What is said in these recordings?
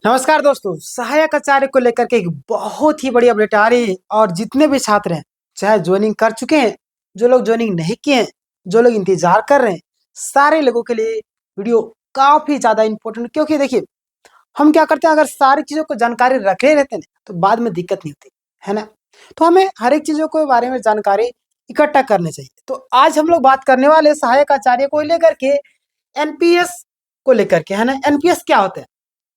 नमस्कार दोस्तों, सहायक आचार्य को लेकर के एक बहुत ही बड़ी अपडेट आ रही है। और जितने भी छात्र हैं, चाहे ज्वाइनिंग कर चुके हैं, जो लोग ज्वाइनिंग नहीं किए हैं, जो लोग इंतजार कर रहे हैं, सारे लोगों के लिए वीडियो काफी ज्यादा इंपॉर्टेंट। क्योंकि देखिए, हम क्या करते हैं, अगर सारी चीजों को जानकारी रखे रहते हैं तो बाद में दिक्कत नहीं होती है ना। तो हमें हर एक चीजों के बारे में जानकारी इकट्ठा करनी चाहिए। तो आज हम लोग बात करने वाले सहायक आचार्य को लेकर के, एनपीएस को लेकर के, है ना। एनपीएस क्या होता है?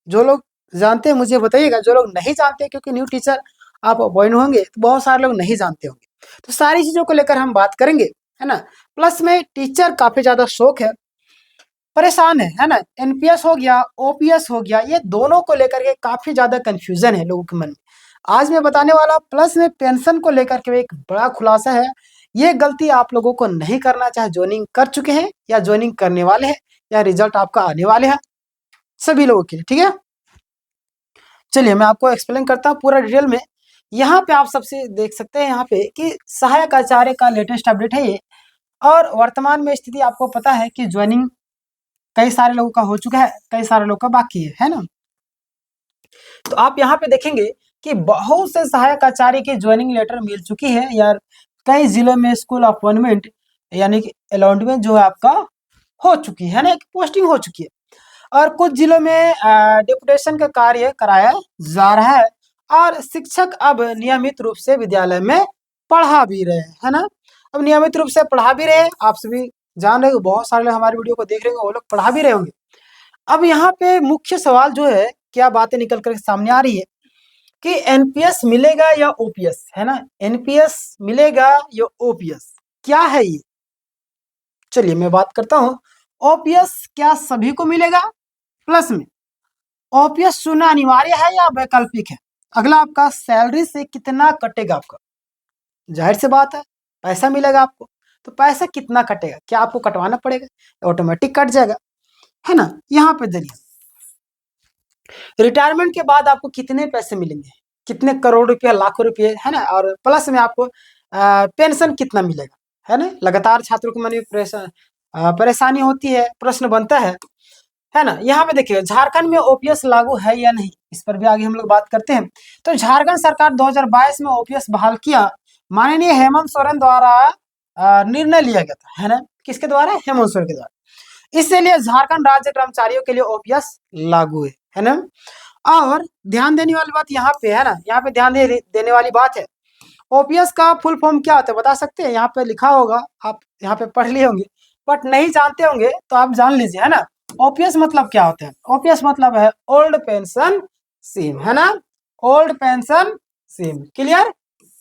जो लोग जानते हैं मुझे बताइएगा, जो लोग नहीं जानते, क्योंकि न्यू टीचर आप अपॉइंट होंगे तो बहुत सारे लोग नहीं जानते होंगे। तो सारी चीजों को लेकर हम बात करेंगे, है ना। प्लस में टीचर काफी ज्यादा शौक है, परेशान है ना। एनपीएस हो गया, ओपीएस हो गया, ये दोनों को लेकर के काफी ज्यादा कंफ्यूजन है लोगों के मन में। आज मैं बताने वाला प्लस में पेंशन को लेकर के एक बड़ा खुलासा है। ये गलती आप लोगों को नहीं करना, चाहे ज्वाइनिंग कर चुके हैं या ज्वाइनिंग करने वाले हैं या रिजल्ट आपका आने वाले हैं, सभी लोगों के लिए, ठीक है। चलिए मैं आपको एक्सप्लेन करता हूँ पूरा डिटेल में। यहाँ पे आप सबसे देख सकते हैं यहाँ पे कि सहायक आचार्य का लेटेस्ट अपडेट है ये। और वर्तमान में स्थिति आपको पता है कि ज्वाइनिंग कई सारे लोगों का हो चुका है, कई सारे लोगों का बाकी है ना। तो आप यहाँ पे देखेंगे कि बहुत से सहायक आचार्य की ज्वाइनिंग लेटर मिल चुकी है यार। कई जिलों में स्कूल अपॉइंटमेंट यानी कि अलॉटमेंट जो है आपका हो चुकी है ना, पोस्टिंग हो चुकी है। और कुछ जिलों में डिप्यूटेशन का कार्य कराया जा रहा है। और शिक्षक अब नियमित रूप से विद्यालय में पढ़ा भी रहे हैं, है ना। अब नियमित रूप से पढ़ा भी रहे हैं, आप सभी जान रहे हो, बहुत सारे लोग हमारी वीडियो को देख रहे होंगे, वो लोग पढ़ा भी रहे होंगे। अब यहाँ पे मुख्य सवाल जो है, क्या बातें निकल कर सामने आ रही है कि एनपीएस मिलेगा या ओपीएस, है ना। एनपीएस मिलेगा या ओपीएस, क्या है ये? चलिए मैं बात करता हूँ। ओपीएस क्या सभी को मिलेगा? प्लस में ओपीएस चुनना अनिवार्य है या वैकल्पिक है? अगला आपका सैलरी से कितना कटेगा आपका? जाहिर सी बात है, पैसा मिलेगा आपको, तो पैसा कितना कटेगा? क्या आपको कटवाना पड़ेगा? ऑटोमेटिक कट जाएगा, है ना। यहाँ पे देखिए, रिटायरमेंट के बाद आपको कितने पैसे मिलेंगे, कितने करोड़ रुपया, लाखों रुपये, है ना। और प्लस में आपको पेंशन कितना मिलेगा, है ना। लगातार छात्रों को मन में परेशानी होती है, प्रश्न बनता है ना। यहाँ पे देखिए, झारखंड में ओपीएस लागू है या नहीं, इस पर भी आगे हम लोग बात करते हैं। तो झारखंड सरकार 2022 में ओपीएस बहाल किया, माननीय हेमंत सोरेन द्वारा निर्णय लिया गया था, है ना। किसके द्वारा? हेमंत सोरेन के द्वारा। इसलिए झारखंड राज्य कर्मचारियों के लिए ओपीएस लागू है ना। और ध्यान देने वाली बात यहाँ पे है ना, यहाँ पे ध्यान देने वाली बात है। ओपीएस का फुल फॉर्म क्या होता है बता सकते हैं? यहाँ पे लिखा होगा, आप यहाँ पे पढ़ लिए होंगे, बट नहीं जानते होंगे तो आप जान लीजिए, है ना। ओपीएस मतलब क्या होता है? ओपीएस मतलब है ओल्ड पेंशन स्कीम, है ना। Old pension scheme, clear.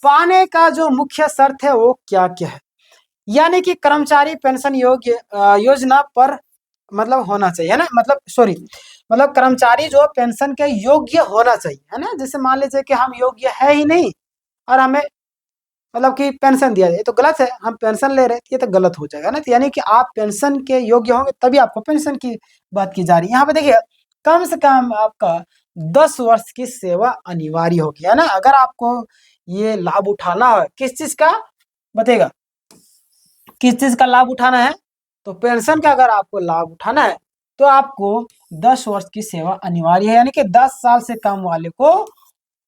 पाने का जो मुख्य शर्त है वो क्या क्या है? यानी कि कर्मचारी पेंशन योग्य योजना पर मतलब होना चाहिए, है ना। मतलब सॉरी, मतलब कर्मचारी जो पेंशन के योग्य होना चाहिए, है ना। जैसे मान लीजिए कि हम योग्य है ही नहीं और हमें मतलब कि पेंशन दिया जाए, तो गलत है। हम पेंशन ले रहे हैं, ये तो गलत हो जाएगा ना। तो यानी कि आप पेंशन के योग्य होंगे तभी आपको पेंशन की बात की जा रही है। यहाँ पे देखिए, कम से कम आपका 10 वर्ष की सेवा अनिवार्य होगी, है ना। अगर आपको ये लाभ उठाना है, किस चीज का बताइएगा, किस चीज का लाभ उठाना है? तो पेंशन का अगर आपको लाभ उठाना है तो आपको 10 वर्ष की सेवा अनिवार्य है, यानी कि 10 साल से कम वाले को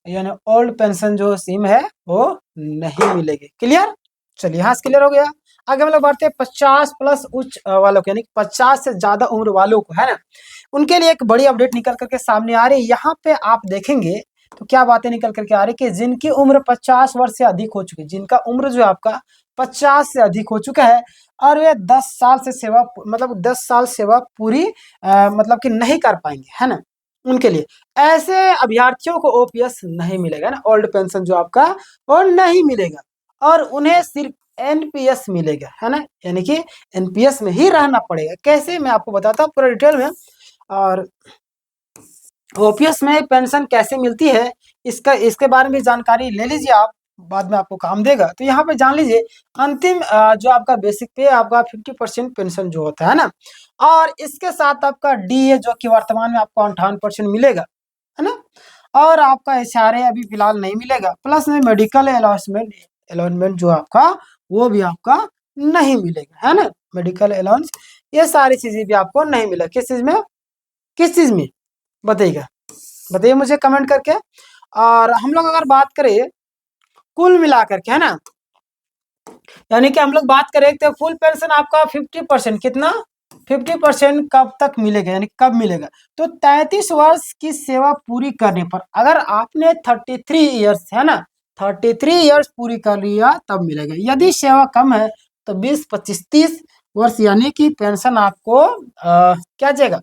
यानी ओल्ड पेंशन जो स्कीम है वो नहीं मिलेगी, क्लियर। चलिए यहाँ से क्लियर हो गया। आगे हम लोग बढ़ते हैं 50 प्लस उच्च वालों को, यानी 50 से ज्यादा उम्र वालों को, है ना। उनके लिए एक बड़ी अपडेट निकल करके सामने आ रही है। यहाँ पे आप देखेंगे तो क्या बातें निकल करके आ रही है कि जिनकी उम्र 50 वर्ष से अधिक हो चुकी है, जिनका उम्र जो है आपका 50 से अधिक हो चुका है और वे 10 साल से सेवा मतलब 10 साल सेवा पूरी मतलब कि नहीं कर पाएंगे, है ना। उनके लिए, ऐसे अभ्यर्थियों को ओपीएस नहीं मिलेगा ना, ओल्ड पेंशन जो आपका वो नहीं मिलेगा। और उन्हें सिर्फ एनपीएस मिलेगा, है ना। यानी कि एनपीएस में ही रहना पड़ेगा। कैसे, मैं आपको बताता हूँ पूरा डिटेल में। और ओपीएस में पेंशन कैसे मिलती है, इसके बारे में जानकारी ले लीजिए आप, बाद में आपको काम देगा। तो यहाँ पे जान लीजिए, अंतिम जो आपका बेसिक पे आपका 50% पेंशन जो होता है ना, और इसके साथ आपका डीए जो कि वर्तमान में आपको 58% मिलेगा, है ना। और आपका एचआरए अभी फिलहाल नहीं मिलेगा। प्लस में मेडिकल अलाउंसमेंट अलाउंसमेंट जो आपका वो भी आपका नहीं मिलेगा, है ना। मेडिकल अलाउंस, ये सारी चीजें भी आपको नहीं मिलेगा। किस चीज में, किस चीज में बताइएगा? बताइए मुझे कमेंट करके। और हम लोग अगर बात करें कुल मिलाकर के, है ना, यानी कि हम लोग बात करें तो फुल पेंशन आपका 50% कितना, 50% कब तक मिलेगा, यानी कब मिलेगा, तो 33 वर्ष की सेवा पूरी करने पर, अगर आपने 33 ईयर्स, है ना, 33 ईयर्स पूरी कर लिया तब मिलेगा। यदि सेवा कम है तो 20, 25, 30 वर्ष, यानी कि पेंशन आपको क्या जाएगा,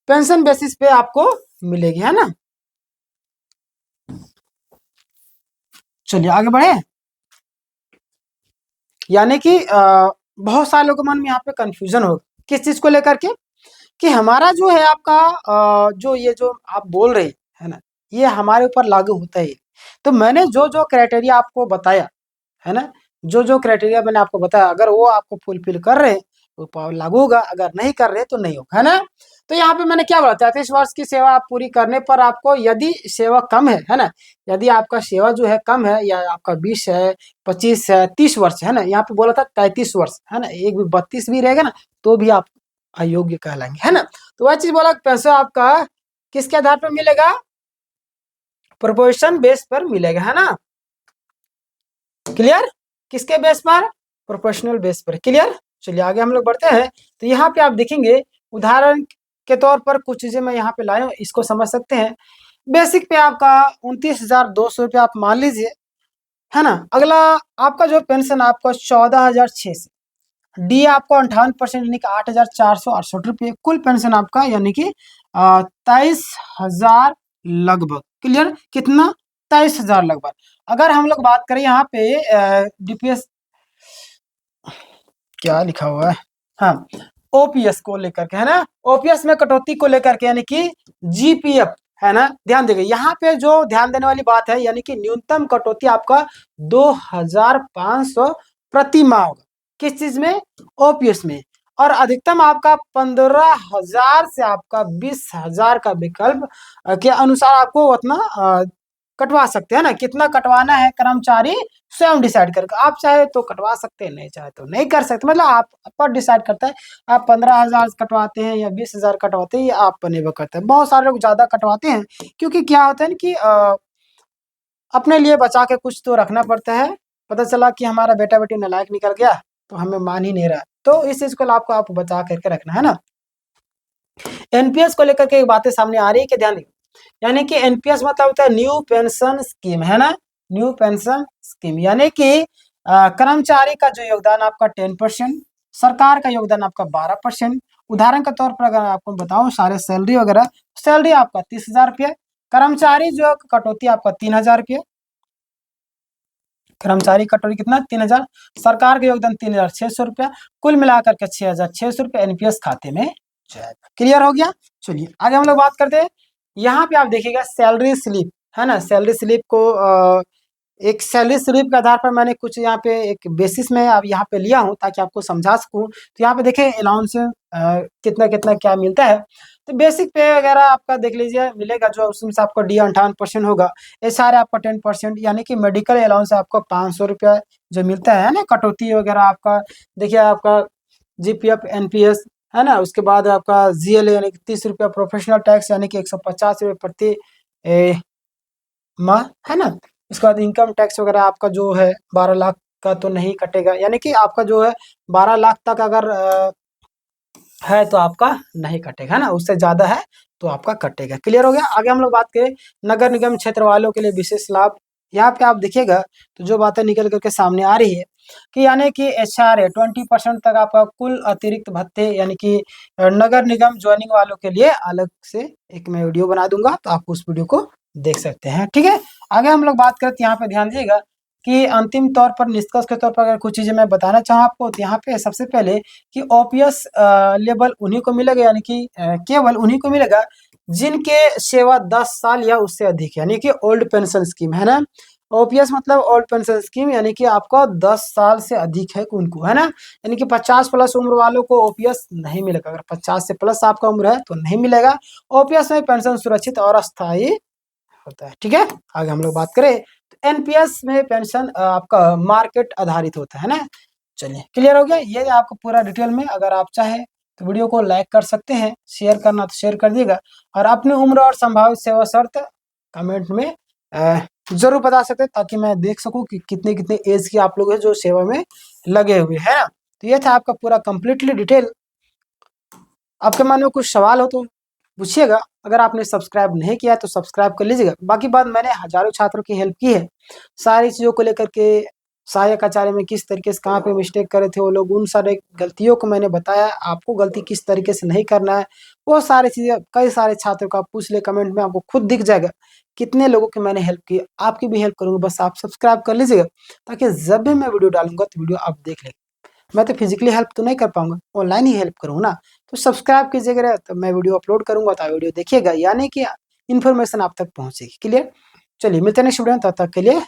पेंशन बेसिस पे आपको मिलेगी, है ना। चलिए आगे बढ़े। यानी कि बहुत सारे लोगों के मन में यहाँ पे कंफ्यूजन होगा किस चीज को लेकर के, कि हमारा जो है आपका जो ये जो आप बोल रहे है ना, ये हमारे ऊपर लागू होता है। तो मैंने जो जो क्राइटेरिया आपको बताया, है ना, जो जो क्राइटेरिया मैंने आपको बताया, अगर वो आपको फुलफिल कर रहे हैं तो लागू होगा, अगर नहीं कर रहे तो नहीं होगा, है ना। तो यहाँ पे मैंने क्या बोला, 33 वर्ष की सेवा आप पूरी करने पर आपको, यदि सेवा कम है ना, यदि आपका सेवा जो है कम है, या आपका 20 है, 25 है, 30 वर्ष, है ना, यहाँ पे बोला था 33 वर्ष, है ना, एक भी 32 भी रहेगा ना तो भी आप अयोग्य कहलाएंगे, है ना। तो वह चीज बोला पैसा आपका किसके आधार पर मिलेगा, प्रोपोर्शन बेस पर मिलेगा, है ना। क्लियर, किसके बेस पर, प्रोपोर्शनल बेस पर, क्लियर। चलिए आगे हम लोग बढ़ते हैं। तो यहाँ पे आप देखेंगे उदाहरण के तौर पर कुछ चीजें मैं यहाँ पे लाया हूँ, इसको समझ सकते हैं। बेसिक पे आपका 29,200 रुपये आप मान लीजिए, है ना। अगला आपका जो पेंशन आपका 14,600, डी आपको 58% यानी कि 8,468 रुपये, कुल पेंशन आपका यानी कि 23,000 लगभग, क्लियर, कितना, 23,000 लगभग। अगर हम लोग बात करें यहाँ पे डीपीएस क्या लिखा हुआ है, हाँ, ओपीएस को लेकर के, है ना, ओपीएस में कटौती को लेकर के, यानी कि जीपीएफ, है ना, ध्यान देंगे यहाँ पे जो ध्यान देने वाली बात है, यानी कि न्यूनतम कटौती आपका 2,500 प्रति माह होगा, किस चीज में, ओपीएस में, और अधिकतम आपका 15,000 से आपका 20,000 का विकल्प के अनुसार आपको उतना कटवा सकते हैं ना। कितना कटवाना है कर्मचारी स्वयं डिसाइड करके, आप चाहे तो कटवा सकते हैं, नहीं चाहे तो नहीं कर सकते, मतलब आप पर डिसाइड करता है। आप 15,000 कटवाते हैं या 20,000 कटवाते हैं, ये आप पर निर्भर करता है। बहुत सारे लोग ज्यादा कटवाते हैं, क्योंकि क्या होता है ना कि अपने लिए बचा के कुछ तो रखना पड़ता है। पता चला कि हमारा बेटा बेटी नालायक निकल गया तो हमें मान ही नहीं रहा, तो इस चीज को आपको आप बचा करके रखना, है ना। एनपीएस को लेकर के बातें सामने आ रही है कि ध्यान दें, यानी कि एनपीएस मतलब होता है न्यू पेंशन स्कीम, है ना, न्यू पेंशन स्कीम, यानी कि कर्मचारी का जो योगदान आपका 10%, सरकार का योगदान आपका 12%। उदाहरण के तौर पर अगर आपको बताऊं सारे सैलरी वगैरह, सैलरी आपका 30,000 रुपये, कर्मचारी जो कटौती आपका 3,000 रुपये, कर्मचारी कटौती कितना 3,000, सरकार का योगदान 3,600 रुपया, कुल मिलाकर के 6,600 रुपये एनपीएस खाते में जाएगा। क्लियर हो गया। चलिए आगे हम लोग बात करते हैं। यहाँ पे आप देखिएगा सैलरी स्लिप, है ना, सैलरी स्लिप को एक सैलरी स्लिप के आधार पर मैंने कुछ यहाँ पे एक बेसिस में अब यहाँ पे लिया हूँ ताकि आपको समझा सकूँ। तो यहाँ पे देखें अलाउंस कितना कितना क्या मिलता है। तो बेसिक पे वगैरह आपका देख लीजिए मिलेगा, जो उसमें से आपको डी 58% होगा, एस आर आपका 10%, यानी कि मेडिकल अलाउंस आपको 500 रुपया जो मिलता है ना, कटौती वगैरह आपका देखिए आपका जीपीएफ एनपीएस, है ना। उसके बाद आपका जीएलए यानी कि 30 रुपया, प्रोफेशनल टैक्स यानी कि 150 रुपये प्रति माह, है ना। उसके बाद इनकम टैक्स वगैरह आपका जो है 12 लाख का तो नहीं कटेगा, यानी कि आपका जो है 12 लाख तक अगर है तो आपका नहीं कटेगा, है ना, उससे ज्यादा है तो आपका कटेगा। क्लियर हो गया। आगे हम लोग बात करें नगर निगम क्षेत्र वालों के लिए विशेष लाभ। यहाँ पे आप देखिएगा तो जो बातें निकल करके सामने आ रही है कि यानी कि एचआरए 20% तक आपका कुल अतिरिक्त भत्ते, यानी कि नगर निगम ज्वाइनिंग वालों के लिए अलग से एक मैं वीडियो बना दूंगा, तो आप उस वीडियो को देख सकते हैं, ठीक है। आगे हम लोग बात करते हैं, यहाँ पे ध्यान दीजिएगा कि अंतिम तौर पर निष्कर्ष के तौर पर अगर कुछ चीजें मैं बताना चाहूँ आपको, तो यहाँ पे सबसे पहले कि ओपीएस लेवल उन्हीं को मिलेगा, यानी कि केवल उन्हीं को मिलेगा जिनके सेवा 10 साल या उससे अधिक, यानी कि ओल्ड पेंशन स्कीम, है ना। ओपीएस मतलब ओल्ड पेंशन स्कीम, यानी कि आपको 10 साल से अधिक है उनको, है ना। यानी कि 50 प्लस उम्र वालों को ओपीएस नहीं मिलेगा, अगर 50 से प्लस आपका उम्र है तो नहीं मिलेगा। ओपीएस में पेंशन सुरक्षित और अस्थायी होता है, ठीक है। आगे हम लोग बात करें तो एनपीएस में पेंशन आपका मार्केट आधारित होता है ना। चलिए क्लियर हो गया। ये आपको पूरा डिटेल में अगर आप चाहे तो वीडियो को लाइक कर सकते हैं, शेयर करना तो शेयर कर दिएगा, और अपनी उम्र और संभावित सेवा शर्त कमेंट में जरूर बता सकते हैं, ताकि मैं देख सकूं कि कितने कितने एज के आप लोग हैं जो सेवा में लगे हुए हैं। तो ये था आपका पूरा कंप्लीटली डिटेल। आपके मन में कुछ सवाल हो तो पूछिएगा। अगर आपने सब्सक्राइब नहीं किया तो सब्सक्राइब कर लीजिएगा। बाकी बात, मैंने हजारों छात्रों की हेल्प की है सारी चीज़ों को लेकर के। सहायक आचार्य में किस तरीके से कहाँ पे मिस्टेक करे थे वो लोग, उन सारे गलतियों को मैंने बताया, आपको गलती किस तरीके से नहीं करना है वो सारी चीज़ें कई सारे छात्रों को आप पूछ ले कमेंट में, आपको खुद दिख जाएगा कितने लोगों की मैंने हेल्प की। आपकी भी हेल्प करूँगा, बस आप सब्सक्राइब कर लीजिएगा, ताकि जब भी मैं वीडियो डालूंगा तो वीडियो आप देख लेंगे। मैं तो फिजिकली हेल्प तो नहीं कर पाऊंगा, ऑनलाइन ही हेल्प करूँगा ना। तो सब्सक्राइब कीजिएगा, तो मैं वीडियो अपलोड करूंगा तो वीडियो देखिएगा, यानी कि इन्फॉर्मेशन आप तक पहुंचेगी। क्लियर? चलिए मिलते हैं नेक्स्ट वीडियो में, तब तक के लिए